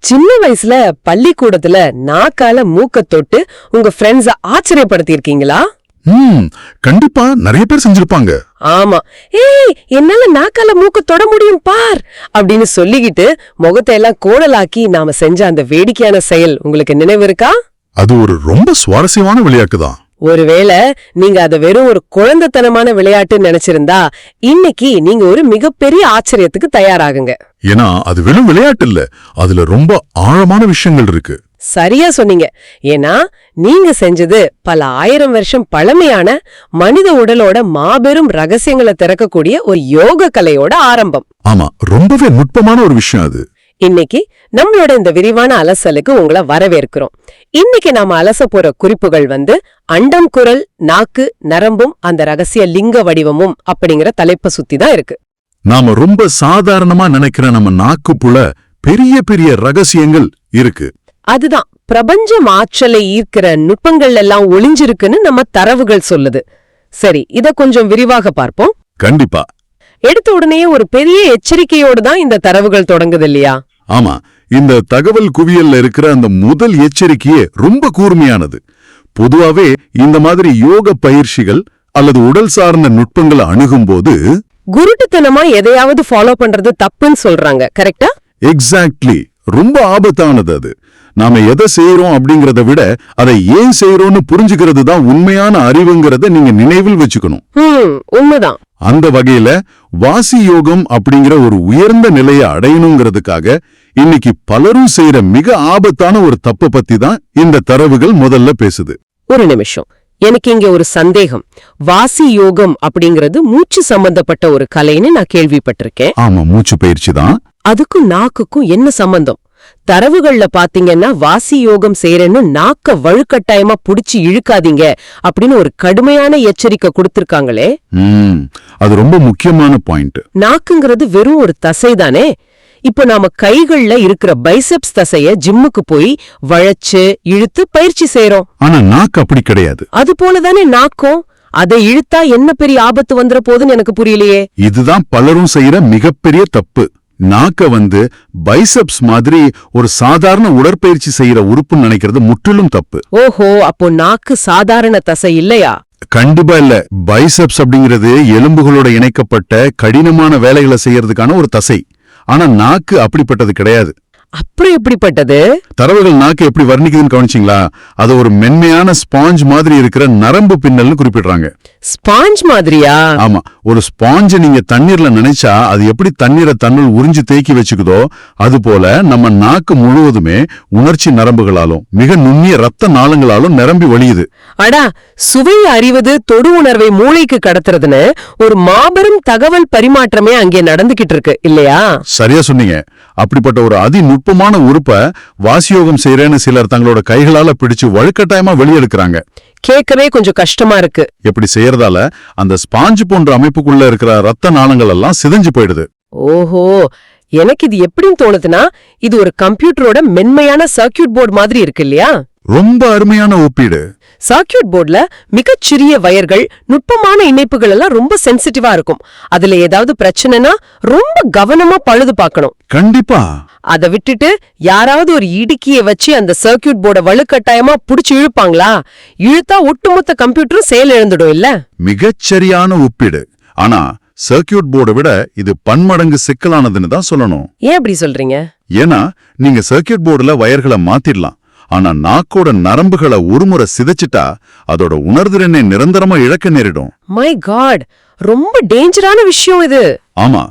சின்ன வயசுல பள்ளிக்கூடத்துல நாக்கால மூக்க தொட்டு உங்க ஃப்ரெண்ட்ஸ ஆச்சரியப்படுத்தி இருக்கீங்களா? கண்டிப்பா நிறைய பேர் செஞ்சிருப்பாங்க. ஆமா, ஏய் என்னால நாக்கால மூக்க தொட முடியும் பார் அப்படின்னு சொல்லிக்கிட்டு முகத்தை எல்லாம் கோணலாக்கி நாம செஞ்ச அந்த வேடிக்கையான செயல் உங்களுக்கு நினைவு இருக்கா? அது ஒரு ரொம்ப சுவாரஸ்யமான விளையாட்டு தான். ஒருவேளை நீங்க அத வெறும் ஒரு குழந்தைத்தனமான விளையாட்டுன்னு நினைச்சிருந்தா இன்னைக்கு நீங்க ஒரு மிகப்பெரிய ஆச்சரியத்துக்கு தயாராகுங்க. ஏன்னா அது வெறும் விளையாட்டு இல்ல, அதுல ரொம்ப ஆழமான விஷயங்கள் இருக்கு. சரியா சொன்னீங்க. ஏன்னா நீங்க செஞ்சது பல 1000 வருஷம் பழமையான மனித உடலோட மாபெரும் ரகசியங்களை திறக்கக்கூடிய ஒரு யோக கலையோட ஆரம்பம். ஆமா, ரொம்பவே நுட்பமான ஒரு விஷயம் அது. இன்னைக்கு நம்மளோட இந்த விரிவான அலசலுக்கு உங்களை வரவேற்கிறோம். இன்னைக்கு நாம அலச போற குறிப்புகள் அண்டம், குரல், நாக்கு, நரம்பும் அந்த ரகசிய லிங்க வடிவமும் அப்படிங்கிற தலைப்பை சுத்தி தான் இருக்கு. நாம ரொம்ப சாதாரணமா நினைக்கிற நம்ம நாக்குப்புல பெரிய பெரிய ரகசியங்கள் இருக்கு. அதுதான் பிரபஞ்சம் ஆற்றலை ஈர்க்கிற நுட்பங்கள் எல்லாம் ஒளிஞ்சிருக்குன்னு நம்ம தரவுகள் சொல்லுது. சரி, இத கொஞ்சம் விரிவாக பார்ப்போம். கண்டிப்பா. எடுத்த உடனே ஒரு பெரிய எச்சரிக்கையோடு தான் இந்த தரவுகள் தொடங்குது இல்லையா? ஆமா, இந்த தகவல் குவியல்ல இருக்கிற அந்த முதல் எச்சரிக்கையே ரொம்ப கூர்மையானது. பொதுவாவே இந்த மாதிரி யோக பயிற்சிகள் அல்லது உடல் சார்ந்த நுட்பங்களை அணுகும்போது குருட்டுத்தனமா எதையாவது ஃபாலோ பண்றது தப்புன்னு சொல்றாங்க. கரெக்டா? எக்ஸாக்ட்லி. ரொம்ப ஆபத்தானது அது. நாம எதை செய்யறோம் அப்படிங்கறத விட அதை ஏன் செய்யறோம்னு புரிஞ்சுக்கிறது தான் உண்மையான அறிவுங்கிறத நீங்க நினைவில் வச்சுக்கணும். உண்மைதான். அந்த வகையில வாசி யோகம் அப்படிங்கிற ஒரு உயர்ந்த நிலையை அடையணுங்கிறதுக்காக இன்னைக்கு பலரும் செய்யற மிக ஆபத்தான ஒரு தப்ப பத்தி தான் இந்த தரவுகள் முதல்ல பேசுது. ஒரு நிமிஷம், எனக்கு இங்க ஒரு சந்தேகம். வாசி யோகம் அப்படிங்கிறது மூச்சு சம்பந்தப்பட்ட ஒரு கலைன்னு நான் கேள்விப்பட்டிருக்கேன். ஆமா, மூச்சு பயிற்சி தான். அதுக்கும் நாக்குக்கும் என்ன சம்பந்தம்? தரவுகள்ல பாத்தீங்கன்னா வாசி யோகம் செய்யறேன்னு நாக்க வழுக்கட்டாயமா புடிச்சு இழுக்காதீங்க அப்படின்னு ஒரு கடுமையான எச்சரிக்கை கொடுத்திருக்காங்களே. அது ரொம்ப முக்கியமான பாயிண்ட். நாக்குங்கிறது வெறும் ஒரு தசைதானே. இப்ப நாம கைகள்ல இருக்கிற பைசெப்ஸ் தசைய ஜிம்முக்கு போய் வளைச்சு இழுத்து பயிற்சி செய்யறோம். ஆனா நாக்கு அப்படி கிடையாது. அது போலதானே நாக்கும். அதை இழுத்தா என்ன பெரிய ஆபத்து வந்துற போதுன்னு எனக்கு புரியலையே. இதுதான் பலரும் செய்யற மிகப்பெரிய தப்பு. நாக்க பைசெப்ஸ் மாதிரி ஒரு சாதாரண உடற்பயிற்சி செய்யற உறுப்புன்னு நினைக்கிறது முற்றிலும் தப்பு. ஓஹோ, அப்போ நாக்கு சாதாரண தசை இல்லையா? கண்டிப்பா இல்ல. பைசெப்ஸ் அப்படிங்கிறது எலும்புகளோட இணைக்கப்பட்ட கடினமான வேலைகளை செய்யறதுக்கான ஒரு தசை. ஆனா நாக்கு அப்படிப்பட்டது கிடையாது. அப்புறம் எப்படிப்பட்டது? தரவுகள் நாக்கு எப்படி வர்ணிக்குதுன்னு கவனிச்சிங்களா? அது ஒரு மென்மையான ஸ்பாஞ்ச் மாதிரி இருக்கிற நரம்பு பின்னல்னு குறிப்பிடுறாங்க. ஸ்பாஞ்ச் மாதிரியா? ஆமா, ஒரு ஸ்பாஞ்ச நீங்க தண்ணீர்ல நினைச்சா அது எப்படி தண்ணீரை தன்னுள் உறிஞ்சு தேக்கி வச்சுக்குதோ அது போல நம்ம நாக்கு முழுவதுமே உணர்ச்சி நரம்புகளாலும் மிக நுண்ணிய ரத்த நாளங்களாலும் நிரம்பி வழியுது. அடா, சுவையை அறிவது தொடு உணர்வை மூளைக்கு கடத்துறதுன்னு ஒரு மாபெரும் தகவல் பரிமாற்றமே அங்கே நடந்துகிட்டு இருக்கு இல்லையா? சரியா சொன்னீங்க. அப்படிப்பட்ட ஒரு அதிநுட்பமான உறுப்ப வாசியோகம் செய்யறேன்னு சிலர் தங்களோட கைகளால பிடிச்சு வழுக்கட்டாயமா வெளியெடுக்கிறாங்க. கேட்கவே கொஞ்சம் கஷ்டமா இருக்கு. எப்படி செய்யறதால அந்த ஸ்பாஞ்சு போன்ற அமைப்புக்குள்ள இருக்கிற ரத்த நாளங்கள் எல்லாம் சிதைஞ்சு போயிடுது. ஓஹோ, எனக்கு இது எப்படின்னு தோணுதுன்னா இது ஒரு கம்ப்யூட்டரோட மென்மையான சர்க்கியூட் போர்டு மாதிரி இருக்கு இல்லையா? ரொம்ப அருமையான ஒப்பீடு. சர்க்கியூட் போர்டுல மிகச்சிறிய வயர்கள், நுட்பமான இணைப்புகள் எல்லாம் ரொம்ப சென்சிட்டிவா இருக்கும். அதுல ஏதாவது பிரச்சனைனா ரொம்ப கவனமா பழுது பார்க்கணும். கண்டிப்பா. அதை விட்டுட்டு யாராவது ஒரு இடுக்கிய வச்சு அந்த சர்க்கியூட் போர்டை வலுக்கட்டாயமா புடிச்சு இழுப்பாங்களா? இழுத்தா ஒட்டுமொத்த கம்ப்யூட்டரும் செயல் இழந்துடும் இல்ல? மிகச்சரியான ஒப்பீடு. ஆனா சர்க்கியூட் போர்டை விட இது பன்மடங்கு சிக்கலானதுன்னு தான் சொல்லணும். ஏன் அப்படி சொல்றீங்க? ஏன்னா நீங்க சர்க்கியூட் போர்டுல வயர்களை மாத்திடலாம். ஆனா நாக்கோட நரம்புகளை ஒருமுறை சிதைச்சிட்டா அதோட உணர்திறனை நிரந்தரமா இழக்க நேரிடும். மை காட், ரொம்ப டேஞ்சரான விஷயம் இது. ஆமா,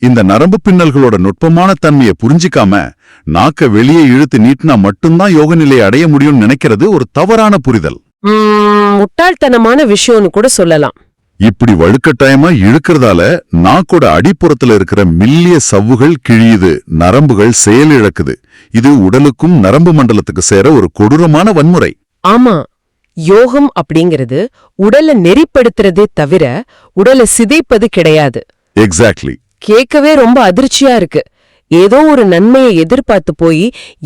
இந்த நரம்பு பின்னல்களோட நுட்பமான தன்மையை புரிஞ்சிக்காம நாக்க வெளியே இழுத்து நீட்டினா மட்டும்தான் யோக நிலையை அடைய முடியும்னு நினைக்கிறது ஒரு தவறான புரிதல். முட்டாள்தனமான விஷயம்னு கூட சொல்லலாம். இப்படி வழுக்கட்டாயமா இழுக்கிறதால நாக்கோட அடிப்புறத்துல இருக்கிற மெல்லிய சவ்வுகள் கிழியுது, நரம்புகள் செயலிழக்குது. இது உடலுக்கும் நரம்பு மண்டலத்துக்கு சேர ஒரு கொடூரமான வன்முறை. ஆமா, யோகம் அப்படிங்கிறது உடலை நெறிப்படுத்துறதே தவிர உடலை சிதைப்பது கிடையாது. எக்ஸாக்ட்லி. கேட்கவே ரொம்ப அதிர்ச்சியா இருக்கு. ஏதோ ஒரு நன்மையை எதிர்பார்த்து போய்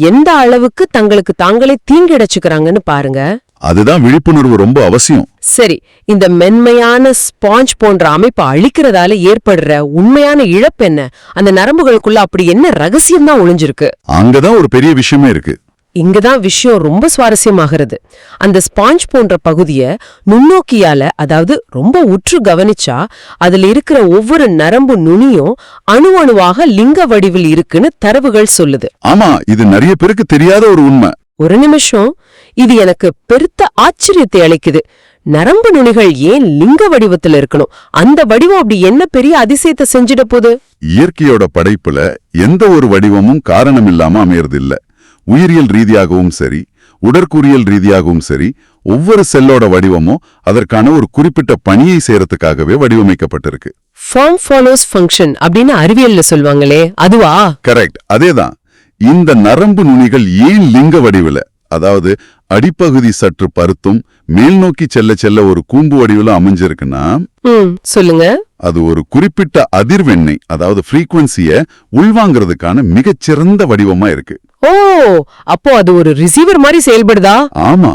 எந்த அளவுக்கு தங்களுக்கு தாங்களே தீங்கிடச்சுக்கிறாங்கன்னு பாருங்க. அதுதான் விழிப்புணர்வு ரொம்ப அவசியம். சரி, இந்த மென்மையான ஸ்பாஞ்ச் போன்ற அமைப்பை அழிக்கிறதால ஏற்படுற உண்மையான இழப்பு என்ன? அந்த நரம்புகளுக்குள்ள அப்படி என்ன ரகசியம் தான் ஒளிஞ்சிருக்கு? அங்கதான் ஒரு பெரிய விஷயமே இருக்கு. இங்கதான் விஷயம் ரொம்ப சுவாரஸ்யமாகிறது. அந்த ஸ்பாஞ்ச் போன்ற பகுதிய நுண்ணோக்கியால, அதாவது ரொம்ப உற்று கவனிச்சா, அதுல இருக்கிற ஒவ்வொரு நரம்பு நுனியும் அணு அணுவாக லிங்க வடிவில் இருக்குன்னு தரவுகள் சொல்லுது. ஆமா, இது நிறைய பேருக்கு தெரியாத ஒரு உண்மை. ஒரு நிமிஷம், இது எனக்கு பெருத்த ஆச்சரியத்தை அளிக்குது. நரம்பு நுனிகள் ஏன் லிங்க வடிவத்துல இருக்கணும்? அந்த வடிவம் அப்படி என்ன பெரிய அதிசயத்தை செஞ்சிட போகுது? இயற்கையோட படைப்புல எந்த ஒரு வடிவமும் காரணம் இல்லாம அமையறதில்ல. உயிரியல் ரீதியாகவும் சரி, உடற்கூறியல் ரீதியாகவும் சரி, ஒவ்வொரு செல்லோட வடிவமும் அதற்கான ஒரு குறிப்பிட்ட பணியை செய்யறதுக்காகவே வடிவமைக்கப்பட்டிருக்கு. ஃபார்ம் ஃபாலோஸ் ஃபங்க்ஷன் அப்படின்னு அறிவியல்ல சொல்வாங்களே, அதுவா? கரெக்ட், அதேதான். இந்த நரம்பு நுனிகள் ஏன் லிங்க வடிவில, அதாவது அடிப்பகுதி சற்று பருத்தும் மேல் நோக்கி செல்ல செல்ல ஒரு கூம்பு வடிவில அமைஞ்சிருக்குன்னா, சொல்லுங்க. அது ஒரு குறிப்பிட்ட அதிர்வெண்ணை, அதாவது ஃப்ரீக்வன்சிய உள்வாங்கிறதுக்கான மிகச்சிறந்த வடிவமா இருக்கு. ஓ, அப்போ அது ஒரு ரிசீவர் மாதிரி செயல்படுதா? ஆமா,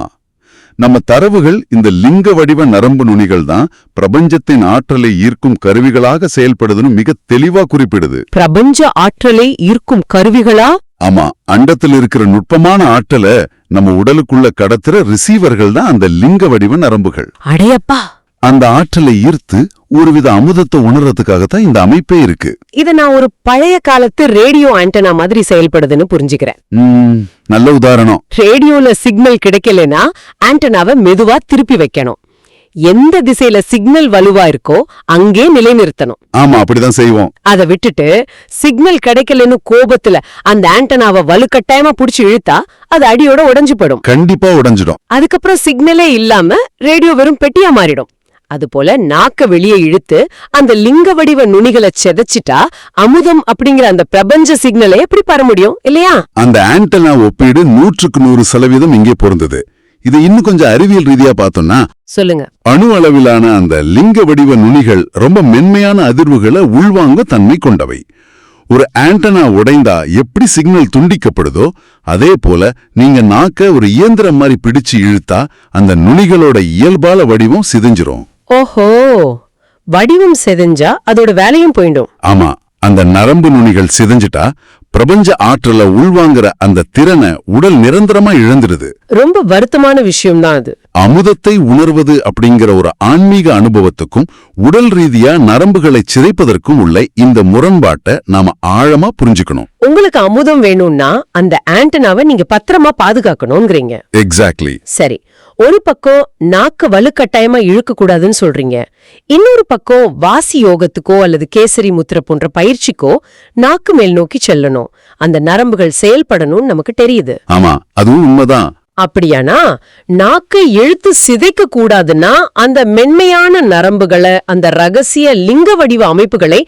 நம்ம தரவுகள் இந்த லிங்க வடிவ நரம்பு நுனிகள் தான் பிரபஞ்சத்தின் ஆற்றலை ஈர்க்கும் கருவிகளாக செயல்படுதுன்னு மிக தெளிவா குறிப்பிடுது. பிரபஞ்ச ஆற்றலை ஈர்க்கும் கருவிகளா? ஆமா, அண்டத்தில் இருக்கிற நுட்பமான ஆற்றலை நம்ம உடலுக்குள்ள கடத்துற ரிசீவர்கள் தான் அந்த லிங்க வடிவ நரம்புகள். அடையப்பா! அந்த ஆற்றலை ஈர்த்து ஒருவித அமுதத்தை உணர்றதுக்காகத்தான் இந்த அமைப்பே இருக்கு. இத நான் ஒரு பழைய காலத்து ரேடியோ ஆண்டனா மாதிரி செயல்படுதுன்னு புரிஞ்சுக்கிறேன். நல்ல உதாரணம். ரேடியோல சிக்னல் கிடைக்கலனா ஆண்டனாவை மெதுவா திருப்பி வைக்கணும். எந்த திசையில சிக்னல் வலுவா இருக்கோ அங்கே நிலைநிறுத்தணும். ஆமா, அப்படிதான் செய்வோம். அதை விட்டுட்டு சிக்னல் கிடைக்கலன்னு கோபத்துல அந்த ஆண்டனாவை வலுக்கட்டாயமா புடிச்சு இழுத்தா அது அடியோட உடைஞ்சு போடும். கண்டிப்பா உடைஞ்சிடும். அதுக்கப்புறம் சிக்னலே இல்லாம ரேடியோ வெறும் பெட்டியா மாறிடும். அதுபோல நாக்க வெளியே இழுத்து அந்த லிங்க வடிவ நுனிகளை செதைச்சிட்டா அமுதம் அப்படிங்கிற அந்த பிரபஞ்ச சிக்னலை எப்படி பெற முடியும் இல்லையா? அந்த ஆண்டனா ஒப்பீடு 100% இங்கே பொருந்தது. இது இன்னும் கொஞ்சம் அறிவியல் ரீதியா பார்த்தோம்னா, சொல்லுங்க. அணு அளவிலான அந்த லிங்க வடிவ நுனிகள் ரொம்ப மென்மையான அதிர்வுகளை உள்வாங்க தன்மை கொண்டவை. ஒரு ஆண்டனா உடைந்தா எப்படி சிக்னல் துண்டிக்கப்படுதோ அதே போல நீங்க நாக்க ஒரு இயந்திரம் மாதிரி பிடிச்சு இழுத்தா அந்த நுனிகளோட இயல்பால வடிவம் சிதைஞ்சிரும். ஓஹோ, வடிவம் சிதைஞ்சா அதோட வேலையும் போயிடும். ஆமா, அந்த நரம்பு நுனிகள் சிதைஞ்சிட்டா பிரபஞ்ச ஆற்றல உள்வாங்குற அந்த திறனை உடல் நிரந்தரமா இழந்துடுது. ரொம்ப வருத்தமான விஷயம் தான் அது. அமுதத்தை உணர்வது அப்படிங்கிற ஒரு ஆன்மீக அனுபவத்துக்கும் உடல் ரீதியா நரம்புகளை சிதைப்பதற்கும் உள்ள இந்த முரண்பாட்டை நாம ஆழமா புரிஞ்சுக்கணும். உங்களுக்கு அமுதம் வேணும்னா அந்த ஆண்டனாவை நீங்க பத்திரமா பாதுகாக்கணும்ங்கறீங்க. எக்ஸாக்ட்லி. சரி, ஒரு பக்கம் நாக்க வலுக்கட்டாயமா இழுக்க கூடாதுன்னு சொல்றீங்க. இன்னொரு பக்கம் வாசி யோகத்துக்கோ அல்லது கேசரி முத்திரை போன்ற பயிற்சிக்கோ நாக்கு மேல் நோக்கி செல்லணும், அந்த நரம்புகள் செயல்படணும்னு நமக்கு தெரியுது. ஆமா, அதுவும் உண்மைதான். அப்படியானா நாக்கை இழுத்து சிதைக்க கூடாதுன்னா அந்த மென்மையான நரம்புகளை, அந்த ரகசிய லிங்க வடிவ அமைப்புகளை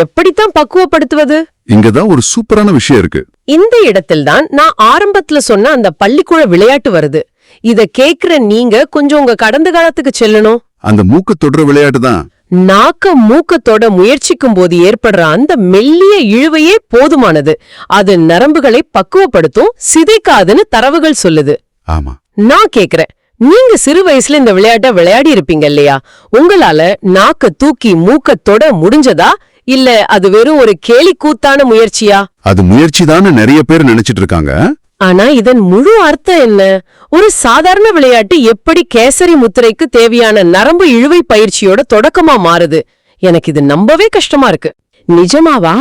எப்படித்தான் பக்குவப்படுத்துவது? இங்கதான் ஒரு சூப்பரான விஷயம் இருக்கு. இந்த இடத்தில்தான் நான் ஆரம்பத்துல சொன்ன அந்த பள்ளிக்கூட விளையாட்டு வருது. இத கேக்குற நீங்க கொஞ்சம் உங்க கடந்த காலத்துக்கு செல்லணும். அந்த மூக்கு தொடுற விளையாட்டு தான். நாக்க மூக்கத்தோட முயற்சிக்கும் போது ஏற்படுற அந்த மெல்லிய இழுவையே போதுமானது. அது நரம்புகளை பக்குவப்படுத்தும், சிதைக்காதுன்னு தரவுகள் சொல்லுது. ஆமா, நான் கேக்குறேன், நீங்க சிறு வயசுல இந்த விளையாட்ட விளையாடி இருப்பீங்க இல்லையா? உங்களால நாக்க தூக்கி மூக்கத்தோட முடிஞ்சதா, இல்ல அது வெறும் ஒரு கேலி கூத்தான முயற்சியா? அது முயற்சிதான்னு நிறைய பேர் நினைச்சிட்டு இருக்காங்க. ஆனா இதன் முழு அர்த்தம் என்ன? ஒரு சாதாரண விளையாட்டு எப்படி கேசரி முத்திரைக்கு தேவையான நரம்பு இழுவை பயிற்சியோட தொடக்கமா மாறுது? எனக்கு இது நம்பவே கஷ்டமா இருக்கு. நிஜமாவா?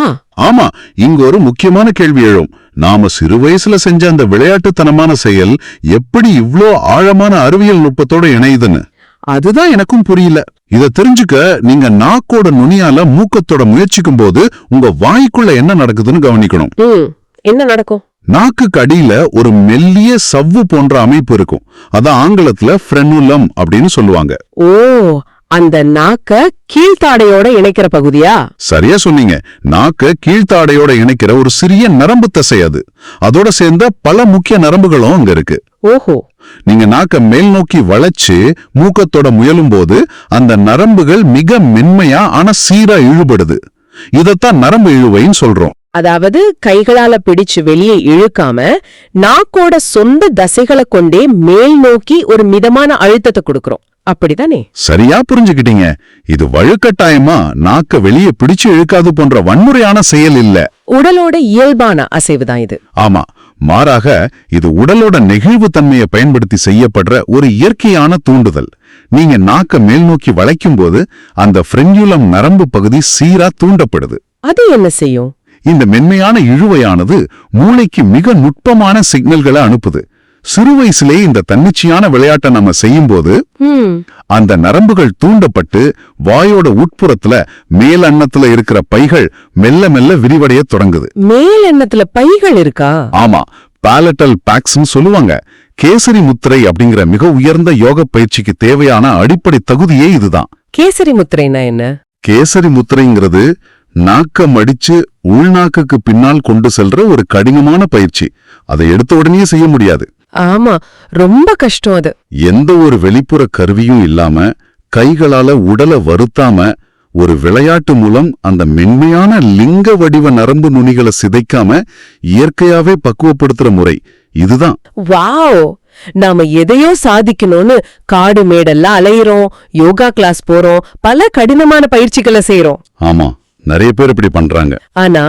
ஆமா, இங்க ஒரு முக்கியமான கேள்வி எழும். நாம சிறு வயசுல செஞ்ச அந்த விளையாட்டுத்தனமான செயல் எப்படி இவ்ளோ ஆழமான அறிவியல் நுட்பத்தோட இணையுதுன்னு அதுதான் எனக்கும் புரியல. இத தெரிஞ்சுக்க நீங்க நாக்கோட நுனியால மூக்கத்தோட முயற்சிக்கும் போது உங்க வாய்க்குள்ள என்ன நடக்குதுன்னு கவனிக்கணும். என்ன நடக்கும்? நாக்குக்கு அடியில ஒரு மெல்லிய சவ்வு போன்ற அமைப்பு இருக்கும். அதான் ஆங்கிலத்துல ஃப்ரெனுலம் அப்படின்னு சொல்லுவாங்க. ஓ, அந்த நாக்க கீழ்த்தாடையோட இணைக்கிற பகுதியா? சரியா சொன்னீங்க. நாக்க கீழ்த்தாடையோட இணைக்கிற ஒரு சிறிய நரம்பு தசை அது. அதோட சேர்ந்த பல முக்கிய நரம்புகளும் அங்க இருக்கு. ஓஹோ. நீங்க நாக்க மேல் நோக்கி வளைச்சு மூக்கத்தோட முயலும் போது அந்த நரம்புகள் மிக மென்மையா ஆனா சீரா இழுபடுது. இதத்தான் நரம்பு இழுவைன்னு சொல்றோம். அதாவது கைகளால பிடிச்சு வெளியே இழுக்காம நாக்கோட சொந்த தசைகளை கொண்டே மேல் நோக்கி ஒரு மிதமான அழுத்தத்தை கொடுக்கறோம், அப்படிதானே? சரியா புரிஞ்சுக்கிட்டீங்க. இது வலுக்கட்டாயமா நாக்க வெளியே பிடிச்சு இழுக்காது போன்ற வன்முறையான செயல் இல்ல. உடலோட இயல்பான அசைவுதான் இது. ஆமா, மாறாக இது உடலோட நெகிழ்வு தன்மையை பயன்படுத்தி செய்யப்படுற ஒரு இயற்கையான தூண்டுதல். நீங்க நாக்க மேல் நோக்கி வளைக்கும் போது அந்த ஃப்ரென்யூலம் நரம்பு பகுதி சீரா தூண்டப்படுது. அது என்ன செய்யும்? இந்த மென்மையான இழுவையானது மூளைக்கு மிக நுட்பமான சிக்னல்களை அனுப்புது. சிறு வயசுலேயே இந்த தன்னிச்சையான விளையாட்டை நம்ம செய்யும்போது அந்த நரம்புகள் தூண்டப்பட்டு வாயோட உட்புறத்துல மேல் அன்னத்துல இருக்கிற பைகள் மெல்ல மெல்ல விரிவடைய தொடங்குது. மேல் அன்னத்துல பைகள் இருக்கா? ஆமா, பாலட்டல் பாக்ஸ்னு சொல்லுவாங்க. கேசரி முத்திரை அப்படிங்கிற மிக உயர்ந்த யோக பயிற்சிக்கு தேவையான அடிப்படை தகுதியே இதுதான். கேசரி முத்திரைனா என்ன? கேசரி முத்திரைங்கிறது நாக்க மடிச்சு உள்நாக்குக்கு பின்னால் கொண்டு செல்ற ஒரு கடினமான பயிற்சி. அதை எடுத்த உடனே செய்ய முடியாது. ஆமா, ரொம்ப கஷ்டம் அது. எந்த ஒரு வெளிப்புற கருவியும் இல்லாம கைகளால உடலை வருத்தாம ஒரு விளையாட்டு மூலம் அந்த மென்மையான லிங்க வடிவ நரம்பு நுனிகளை சிதைக்காம இயற்கையாவே பக்குவப்படுத்துற முறை இதுதான். வாவ்! நாம எதையோ சாதிக்கணும்னு காடு மேடெல்லாம் அலையிறோம், யோகா கிளாஸ் போறோம், பல கடினமான பயிற்சிகளை செய்யறோம். ஆமா, நிறைய பேர் இப்படி பண்றாங்க. ஆனா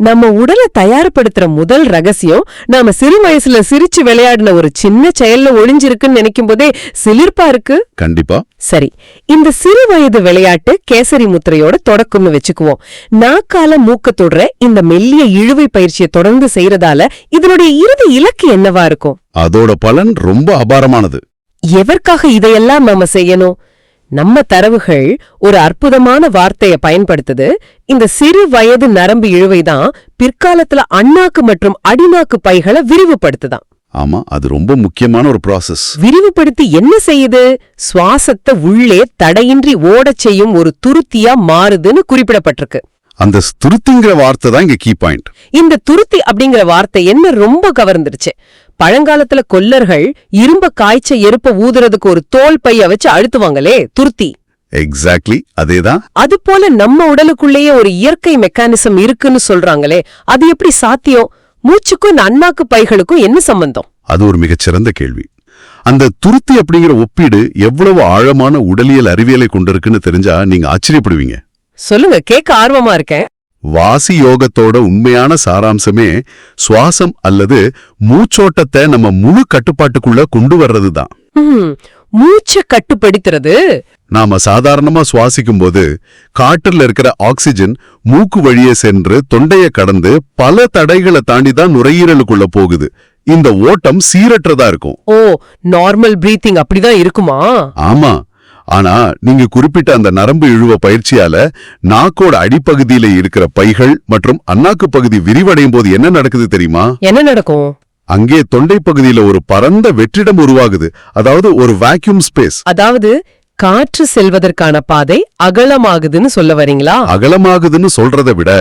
நம்ம உடலை தயார்படுத்துற முதல் ரகசியம் நாம சிறு வயசுல சிரிச்சு விளையாடின ஒரு சின்ன செயல்ல ஒளிஞ்சிருக்குன்னு நினைக்கும் போதே சிலிர்ப்பா இருக்கு. கண்டிப்பா. சரி, இந்த சிறு வயது விளையாட்டு கேசரி முத்திரையோட தொடக்கம்னு வச்சுக்குவோம். நாக்கால மூக்க தொடுற இந்த மெல்லிய இழுவை பயிற்சியை தொடர்ந்து செய்யறதால இதனுடைய இறுதி இலக்கு என்னவா இருக்கும்? அதோட பலன் ரொம்ப அபாரமானது. எதற்காக இதையெல்லாம் நாம செய்யணும்? நம்ம தரவுகள் ஒரு அற்புதமான வார்த்தையை பயன்படுத்துது. இந்த சிறு வயது நரம்பு இழுவைதான் பிற்காலத்துல அண்ணாக்கு மற்றும் அடிநாக்கு பைகளை விரிவுபடுத்துதான். ஆமா, அது ரொம்ப முக்கியமான ஒரு ப்ராசஸ். விரிவுபடுத்தி என்ன செய்யுது? சுவாசத்தை உள்ளே தடையின்றி ஓடச் செய்யும் ஒரு துருத்தியா மாறுதுன்னு குறிப்பிடப்பட்டிருக்கு. அந்த துருத்திங்கிற வார்த்தை தான் இங்க கீ பாயிண்ட். இந்த துருத்தி அப்படிங்கிற வார்த்தை என்ன ரொம்ப கவர்ந்துருச்சு. பழங்காலத்துல கொல்லர்கள் இரும்ப காய்ச்ச எருப்ப ஊதுறதுக்கு ஒரு தோல் பைய வச்சு அழுத்துவாங்களே, துருத்தி. எக்ஸாக்ட்லி அதேதான். அது போல நம்ம உடலுக்குள்ளேயே ஒரு இயற்கை மெக்கானிசம் இருக்குன்னு சொல்றாங்களே, அது எப்படி சாத்தியம்? மூச்சுக்கும் இந்த அண்ணாக்கு பைகளுக்கும் என்ன சம்பந்தம்? அது ஒரு மிகச்சிறந்த கேள்வி. அந்த துருத்தி அப்படிங்கிற ஒப்பீடு எவ்வளவு ஆழமான உடலியல் அறிவியலை கொண்டிருக்குன்னு தெரிஞ்சா நீங்க ஆச்சரியப்படுவீங்க. சொல்லுங்க, கேட்க ஆர்வமா இருக்கேன். வாசி யோகத்தோட உண்மையான சாராம்சமே சுவாசம் அல்லது மூச்சோட்டத்தை நம்ம முழு கட்டுப்பாட்டுக்குள்ள கொண்டு வர்றதுதான். மூச்சை கட்டுப்படுத்துறது. நாம சாதாரணமா சுவாசிக்கும் போது காற்றுல இருக்கிற ஆக்சிஜன் மூக்கு வழியே சென்று தொண்டைய கடந்து பல தடைகளை தாண்டிதான் நுரையீரலுக்குள்ள போகுது. இந்த ஓட்டம் சீரற்றதா இருக்கும். ஓ, நார்மல் பிரீத்திங் அப்படிதான் இருக்குமா? ஆமா, ஆனா நீங்க குறிப்பிட்ட அந்த நரம்பு இழுவ பயிற்சியால நாக்கோட அடிப்பகுதியில இருக்கிற பைகள் மற்றும் அண்ணாக்கு பகுதி விரிவடையும் போது என்ன நடக்குது தெரியுமா? என்ன நடக்கும்? அங்கே தொண்டை பகுதியில ஒரு பரந்த வெற்றிடம் உருவாகுது. அதாவது ஒரு வாக்யூம் ஸ்பேஸ். அதாவது காற்று செல்வதற்கான பாதை அகலமாகுதுன்னு சொல்ல வரீங்களா? அகலமாகுதுன்னு சொல்றதை விட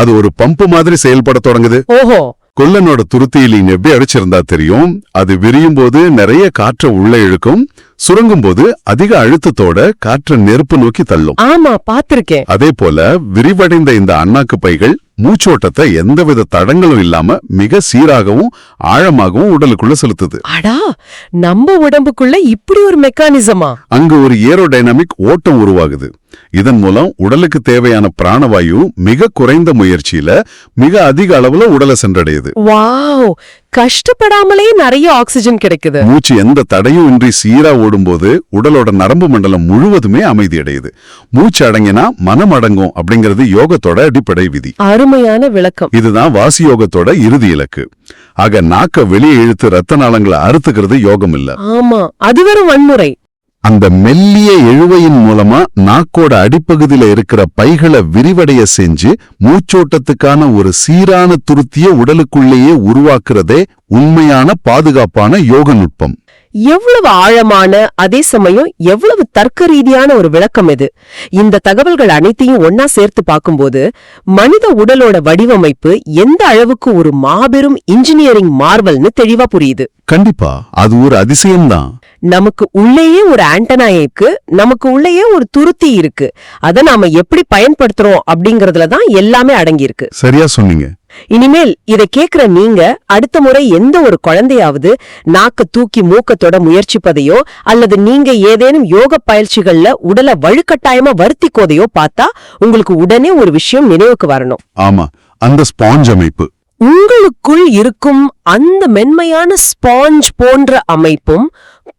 அது ஒரு பம்பு மாதிரி செயல்பட தொடங்குது. ஓஹோ. கொல்லனோட துருத்தியில எப்படி அடிச்சிருந்தா தெரியும்? அது விரியும் போது நிறைய காற்றை உள்ள இழுக்கும், சுருங்கும் போது அதிக அழுத்தத்தோட காற்றை நெருப்பு நோக்கி தள்ளும். ஆமா, பாத்திருக்கேன். அதே போல விரிவடைந்த இந்த அண்ணாக்கு பைகள் மூச்சோட்டத்தை எந்தவித தடங்களும் இல்லாம மிக சீராகவும் ஆழமாகவும் உடலுக்குள்ள செலுத்துது. அடா, நம்ம உடம்புக்குள்ள இப்படி ஒரு மெக்கானிசமா? அங்கு ஒரு ஏரோடைனமிக் ஓட்டம் உருவாகுது. இதன் மூலம் உடலுக்கு தேவையான பிராணவாயு மிக குறைந்த முயற்சியில மிக அதிக அளவுல உடலை சென்றடையுது. வாவ், கஷ்டப்படாமலே நிறைய ஆக்சிஜன் கிடைக்குது. மூச்சு எந்த தடையும் இன்றி சீரா ஓடும்போது உடலோட நரம்பு மண்டலம் முழுவதுமே அமைதி அடையுது. மூச்சு அடங்கினா மனம் அடங்கும் அப்படிங்கிறது யோகத்தோட அடிப்படை விதி. அருமையான விளக்கம். இதுதான் வாசி யோகத்தோட இறுதி இலக்கு. ஆக நாக்க வெளியே இழுத்து ரத்த நாளங்களை அறுத்துக்கிறது யோகம் இல்ல. ஆமா, அது வெறும் வன்முறை. அந்த மெல்லிய எழுவையின் மூலமா நாக்கோட அடிப்பகுதியில இருக்கிற பைகளை விரிவடைய செஞ்சு மூச்சோட்டத்துக்கான ஒரு சீரான துருத்திய உடலுக்குள்ளேயே உருவாக்குறதே உண்மையான பாதுகாப்பான யோக நுட்பம். எவ்வளவு ஆழமான, அதே சமயம் எவ்வளவு தர்க்க ரீதியான ஒரு விளக்கம் இது. இந்த தகவல்கள் அனைத்தையும் ஒன்னா சேர்த்து பார்க்கும்போது மனித உடலோட வடிவமைப்பு எந்த அளவுக்கு ஒரு மாபெரும் இன்ஜினியரிங் மார்வல்னு தெளிவா புரியுது. கண்டிப்பா, அது ஒரு அதிசயம்தான். நமக்கு உள்ளேயே ஒரு ஆண்டனா இருக்கு, நமக்கு உள்ளேயே ஒரு துருத்தி இருக்கு. அத நாம எப்படி பயன்படுத்துறோம் அப்படிங்கறதுலதான் எல்லாமே அடங்கி இருக்கு. சரியா சொன்னீங்க. இனிமேல் இதை கேக்குற நீங்க அடுத்த முறை எந்த ஒரு குழந்தையாவது நாக்க தூக்கி மூக்கத்தோட முயற்சிப்பதையோ அல்லது நீங்க ஏதேனும் யோக பயிற்சிகள்ல உடலை வலுக்கட்டாயமா வருத்திக்கோதையோ பார்த்தா உங்களுக்கு உடனே ஒரு விஷயம் நினைவுக்கு வரணும். ஆமா, அந்த ஸ்பாஞ்ச் அமைப்பு. உங்களுக்குள் இருக்கும் அந்த மென்மையான ஸ்பாஞ்ச் போன்ற அமைப்பும்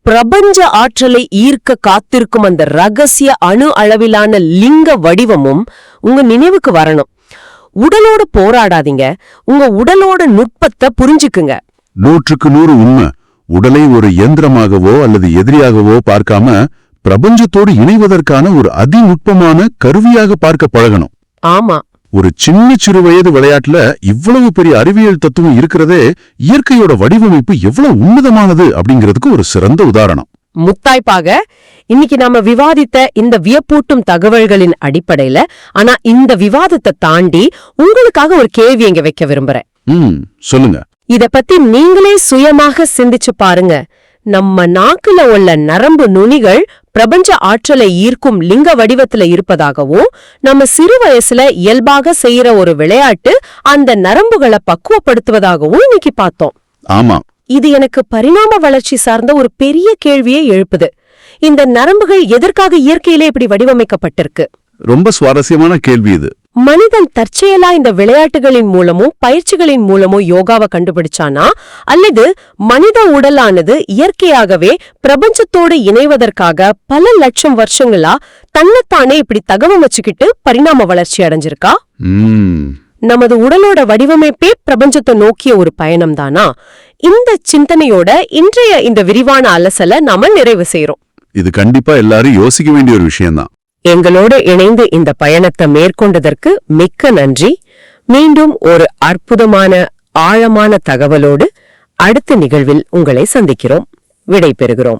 பிரபஞ்ச ஆற்றலை ஈர்க்க காத்திருக்கும் அந்த ரகசிய அணு அளவிலான லிங்க வடிவமும் உங்க நினைவுக்கு வரணும். உடலோட போராடாதீங்க, உங்க உடலோட நுட்பத்தை புரிஞ்சுக்குங்க. 100% உண்மை. உடலை ஒரு இயந்திரமாகவோ அல்லது எதிரியாகவோ பார்க்காம பிரபஞ்சத்தோடு இணைவதற்கான ஒரு அதிநுட்பமான கருவியாக பார்க்க பழகணும். ஆமா, ஒரு சிறு வயது விளையாட்டுல இவ்வளவு பெரிய அறிவியல் தத்துவம் இருக்கிறதே இயற்கையோட வடிவமைப்பு எவ்வளவு உன்னதமானது அப்படிங்கிறதுக்கு ஒரு சிறந்த உதாரணம். முத்தாய்ப்பாக இன்னைக்கு நாம விவாதித்த இந்த வியப்பூட்டும் தகவல்களின் அடிப்படையில, ஆனா இந்த விவாதத்தை தாண்டி உங்களுக்காக ஒரு கேள்வி இங்க வைக்க விரும்புறேன். சொல்லுங்க. இத பத்தி நீங்களே சுயமாக சிந்திச்சு பாருங்க. நம்ம நாக்குல உள்ள நரம்பு நுனிகள் பிரபஞ்ச ஆற்றலை ஈர்க்கும் லிங்க வடிவத்துல இருப்பதாகவும், நம்ம சிறு வயசுல இயல்பாக செய்யற ஒரு விளையாட்டு அந்த நரம்புகளை பக்குவப்படுத்துவதாகவும் இன்னைக்கு பார்த்தோம். ஆமா, இது எனக்கு பரிணாம வளர்ச்சி சார்ந்த ஒரு பெரிய கேள்வியை எழுப்புது. இந்த நரம்புகள் எதற்காக இயற்கையிலே இப்படி வடிவமைக்கப்பட்டிருக்கு? ரொம்ப சுவாரஸ்யமான கேள்வி இது. மனிதன் தற்செயலா இந்த விளையாட்டுகளின் மூலமும் பயிற்சிகளின் மூலமும் யோகாவை கண்டுபிடிச்சானா, அல்லது மனித உடலானது இயற்கையாகவே பிரபஞ்சத்தோடு இணைவதற்காக பல லட்சம் வருஷங்களா தன்னைத்தானே இப்படி தகவமைச்சுக்கிட்டு பரிணாம வளர்ச்சி அடைஞ்சிருக்கா? நமது உடலோட வடிவமைப்பே பிரபஞ்சத்தை நோக்கிய ஒரு பயணம் தானா? இந்த சிந்தனையோட இன்றைய இந்த விரிவான அலசலை நாம நிறைவு செய்றோம். இது கண்டிப்பா எல்லாரும் யோசிக்க வேண்டிய ஒரு விஷயம்தான். எங்களோட இணைந்து இந்த பயணத்தை மேற்கொண்டதற்கு மிக்க நன்றி. மீண்டும் ஒரு அற்புதமான ஆழமான தகவலோடு அடுத்த நிகழ்வில் உங்களை சந்திக்கிறோம். விடை பெறுகிறோம்.